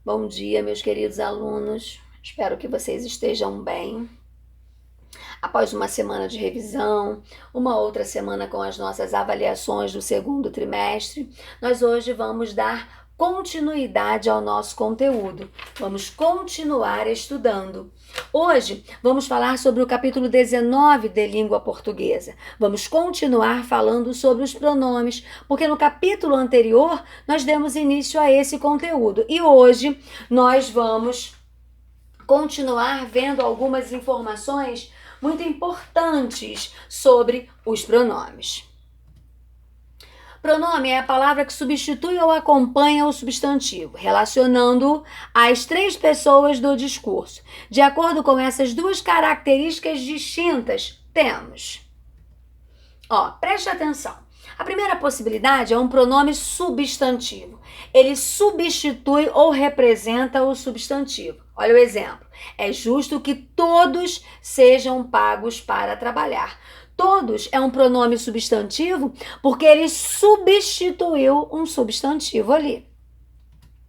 Bom dia, meus queridos alunos. Espero que vocês estejam bem. Após uma semana de revisão, uma outra semana com as nossas avaliações do segundo trimestre, nós hoje vamos dar continuidade ao nosso conteúdo. Vamos continuar estudando. Hoje vamos falar sobre o capítulo 19 de língua portuguesa. Vamos continuar falando sobre os pronomes, porque no capítulo anterior nós demos início a esse conteúdo. E hoje nós vamos continuar vendo algumas informações muito importantes sobre os pronomes. Pronome é a palavra que substitui ou acompanha o substantivo, relacionando-o às três pessoas do discurso. De acordo com essas duas características distintas, temos. Preste atenção. A primeira possibilidade é um pronome substantivo. Ele substitui ou representa o substantivo. Olha o exemplo. É justo que todos sejam pagos para trabalhar. Todos é um pronome substantivo porque ele substituiu um substantivo ali.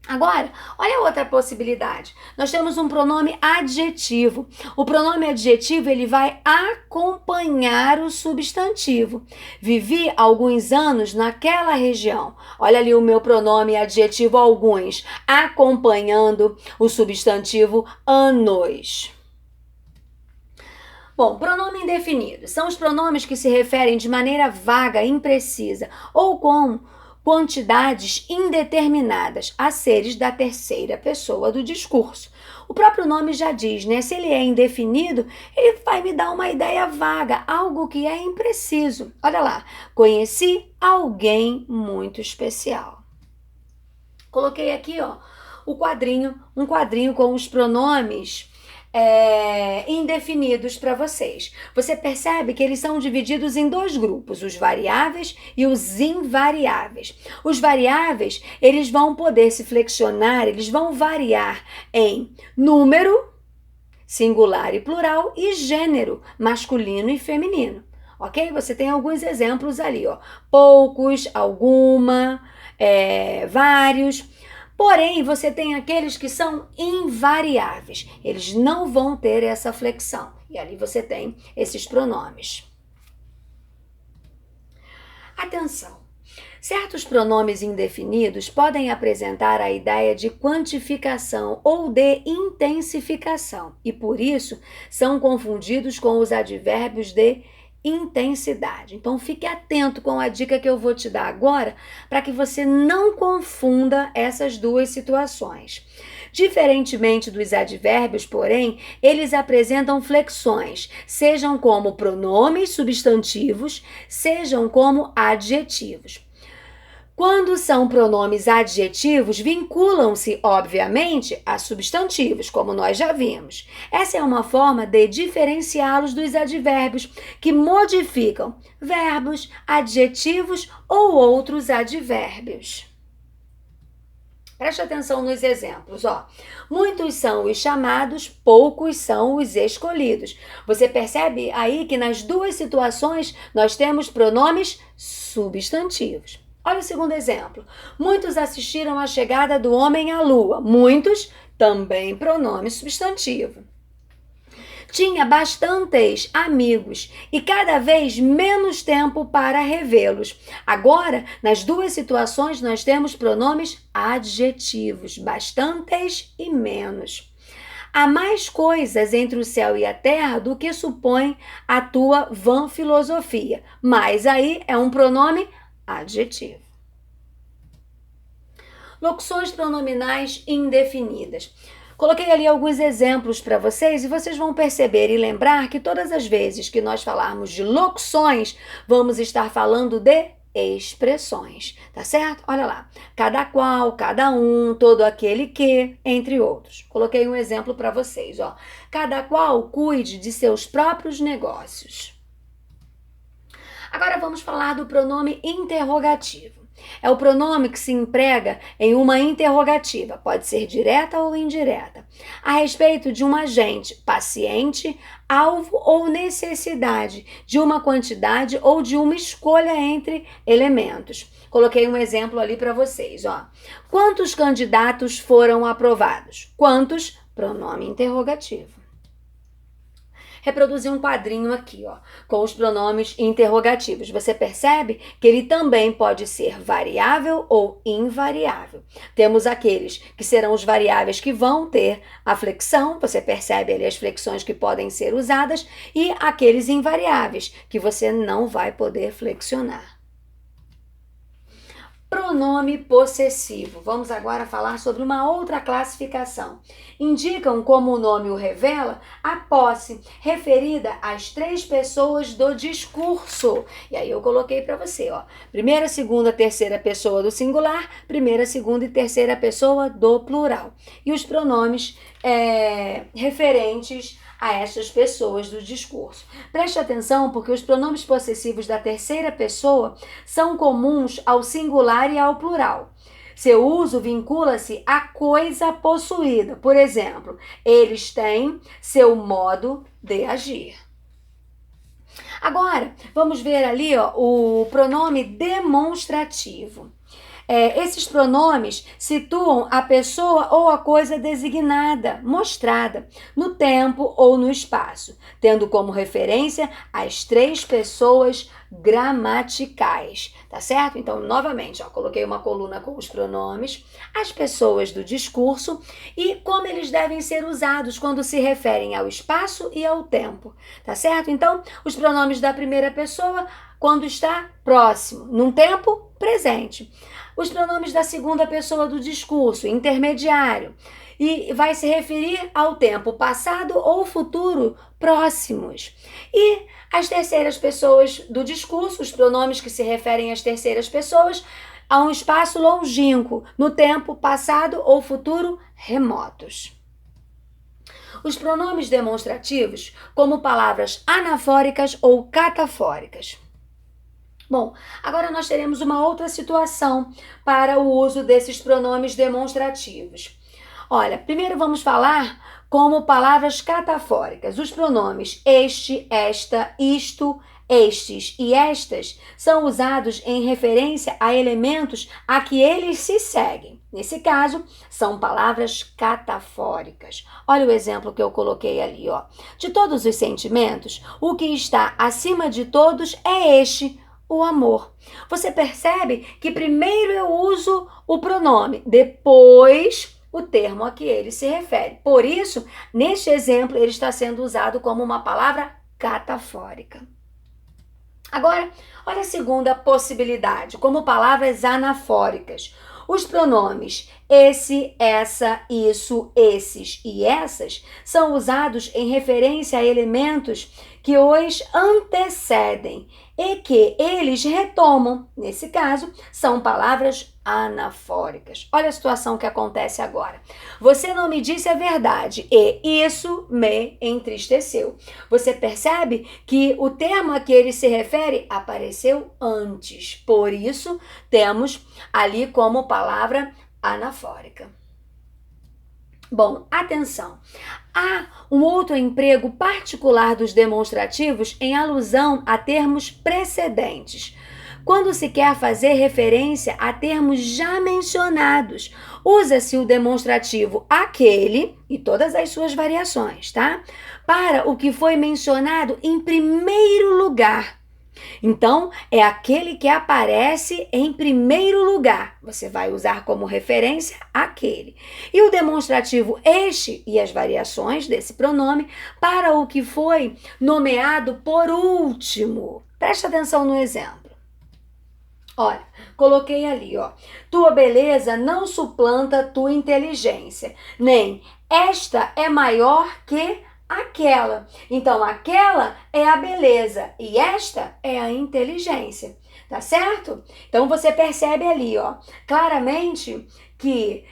Agora, olha a outra possibilidade. Nós temos um pronome adjetivo. O pronome adjetivo, ele vai acompanhar o substantivo. Vivi alguns anos naquela região. Olha ali o meu pronome adjetivo alguns, acompanhando o substantivo anos. Bom, pronome indefinido. São os pronomes que se referem de maneira vaga, imprecisa ou com quantidades indeterminadas a seres da terceira pessoa do discurso. O próprio nome já diz, né? Se ele é indefinido, ele vai me dar uma ideia vaga, algo que é impreciso. Olha lá, conheci alguém muito especial. Coloquei aqui, um quadrinho com os pronomes indefinidos para vocês. Você percebe que eles são divididos em dois grupos, os variáveis e os invariáveis. Os variáveis, eles vão poder se flexionar, eles vão variar em número, singular e plural, e gênero, masculino e feminino. Ok? Você tem alguns exemplos ali, poucos, alguma, vários. Porém, você tem aqueles que são invariáveis. Eles não vão ter essa flexão. E ali você tem esses pronomes. Atenção! Certos pronomes indefinidos podem apresentar a ideia de quantificação ou de intensificação e, por isso, são confundidos com os advérbios de intensidade. Então, fique atento com a dica que eu vou te dar agora para que você não confunda essas duas situações. Diferentemente dos advérbios, porém, eles apresentam flexões, sejam como pronomes substantivos, sejam como adjetivos. Quando são pronomes adjetivos, vinculam-se, obviamente, a substantivos, como nós já vimos. Essa é uma forma de diferenciá-los dos advérbios, que modificam verbos, adjetivos ou outros advérbios. Preste atenção nos exemplos, Muitos são os chamados, poucos são os escolhidos. Você percebe aí que nas duas situações nós temos pronomes substantivos. Olha o segundo exemplo. Muitos assistiram à chegada do homem à lua. Muitos, também pronome substantivo. Tinha bastantes amigos e cada vez menos tempo para revê-los. Agora, nas duas situações, nós temos pronomes adjetivos, bastantes e menos. Há mais coisas entre o céu e a terra do que supõe a tua vã filosofia. Mas aí é um pronome adjetivo. Locuções pronominais indefinidas. Coloquei ali alguns exemplos para vocês e vocês vão perceber e lembrar que todas as vezes que nós falarmos de locuções, vamos estar falando de expressões, tá certo? Olha lá, cada qual, cada um, todo aquele que, entre outros. Coloquei um exemplo para vocês, Cada qual cuide de seus próprios negócios. Agora vamos falar do pronome interrogativo. É o pronome que se emprega em uma interrogativa, pode ser direta ou indireta, a respeito de um agente, paciente, alvo ou necessidade, de uma quantidade ou de uma escolha entre elementos. Coloquei um exemplo ali para vocês, ó. Quantos candidatos foram aprovados? Quantos? Pronome interrogativo. Reproduzi um quadrinho aqui, ó, com os pronomes interrogativos. Você percebe que ele também pode ser variável ou invariável. Temos aqueles que serão os variáveis que vão ter a flexão, você percebe ali as flexões que podem ser usadas, e aqueles invariáveis que você não vai poder flexionar. Pronome possessivo. Vamos agora falar sobre uma outra classificação. Indicam, como o nome o revela, a posse referida às três pessoas do discurso. E aí eu coloquei para você, ó, primeira, segunda, terceira pessoa do singular, primeira, segunda e terceira pessoa do plural. E os pronomes referentes a estas pessoas do discurso. Preste atenção, porque os pronomes possessivos da terceira pessoa são comuns ao singular e ao plural. Seu uso vincula-se à coisa possuída. Por exemplo, eles têm seu modo de agir. Agora, vamos ver ali, ó, o pronome demonstrativo. Esses pronomes situam a pessoa ou a coisa designada, mostrada, no tempo ou no espaço, tendo como referência as três pessoas gramaticais, tá certo? Então, novamente, ó, coloquei uma coluna com os pronomes, as pessoas do discurso e como eles devem ser usados quando se referem ao espaço e ao tempo, tá certo? Então, os pronomes da primeira pessoa quando está próximo, num tempo presente. Os pronomes da segunda pessoa do discurso, intermediário, e vai se referir ao tempo passado ou futuro próximos. E as terceiras pessoas do discurso, os pronomes que se referem às terceiras pessoas, a um espaço longínquo, no tempo passado ou futuro remotos. Os pronomes demonstrativos, como palavras anafóricas ou catafóricas. Bom, agora nós teremos uma outra situação para o uso desses pronomes demonstrativos. Olha, primeiro vamos falar como palavras catafóricas. Os pronomes este, esta, isto, estes e estas são usados em referência a elementos a que eles se seguem. Nesse caso, são palavras catafóricas. Olha o exemplo que eu coloquei ali, ó. De todos os sentimentos, o que está acima de todos é este, o amor. Você percebe que primeiro eu uso o pronome, depois o termo a que ele se refere. Por isso, neste exemplo, ele está sendo usado como uma palavra catafórica. Agora, olha a segunda possibilidade, como palavras anafóricas. Os pronomes esse, essa, isso, esses e essas são usados em referência a elementos que os antecedem e que eles retomam. Nesse caso, são palavras anafóricas. Olha a situação que acontece agora. Você não me disse a verdade e isso me entristeceu. Você percebe que o termo a que ele se refere apareceu antes. Por isso, temos ali como palavra anafórica. Bom, atenção. Há um outro emprego particular dos demonstrativos em alusão a termos precedentes. Quando se quer fazer referência a termos já mencionados, usa-se o demonstrativo aquele e todas as suas variações, tá? Para o que foi mencionado em primeiro lugar. Então, é aquele que aparece em primeiro lugar. Você vai usar como referência aquele. E o demonstrativo este e as variações desse pronome para o que foi nomeado por último. Preste atenção no exemplo. Olha, coloquei ali, ó. Tua beleza não suplanta tua inteligência, nem esta é maior que aquela. Então, aquela é a beleza e esta é a inteligência, tá certo? Então, você percebe ali, ó, claramente que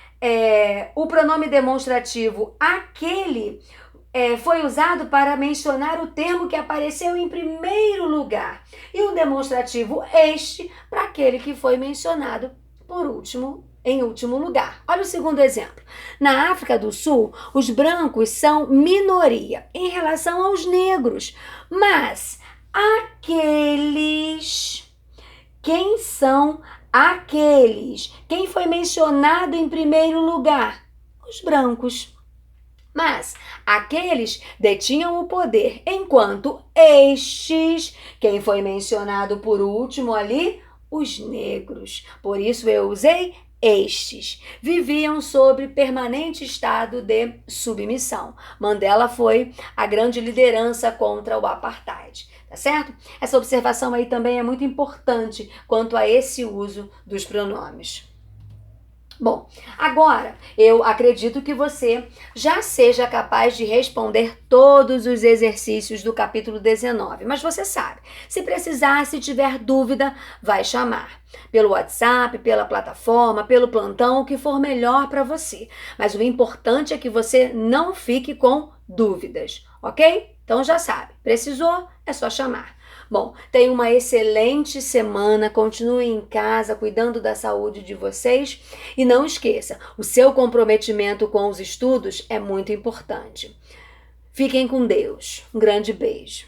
o pronome demonstrativo aquele foi usado para mencionar o termo que apareceu em primeiro lugar e o demonstrativo este para aquele que foi mencionado em último lugar. Olha o segundo exemplo. Na África do Sul, os brancos são minoria em relação aos negros, mas quem são aqueles? Quem foi mencionado em primeiro lugar? Os brancos. Mas aqueles detinham o poder, enquanto quem foi mencionado por último ali? Os negros. Por isso eu usei estes. Viviam sob permanente estado de submissão. Mandela foi a grande liderança contra o apartheid. Tá certo? Essa observação aí também é muito importante quanto a esse uso dos pronomes. Bom, agora eu acredito que você já seja capaz de responder todos os exercícios do capítulo 19, mas você sabe, se precisar, se tiver dúvida, vai chamar. Pelo WhatsApp, pela plataforma, pelo plantão, o que for melhor para você. Mas o importante é que você não fique com dúvidas, ok? Então já sabe, precisou, é só chamar. Bom, tenha uma excelente semana, continue em casa cuidando da saúde de vocês e não esqueça, o seu comprometimento com os estudos é muito importante. Fiquem com Deus. Um grande beijo.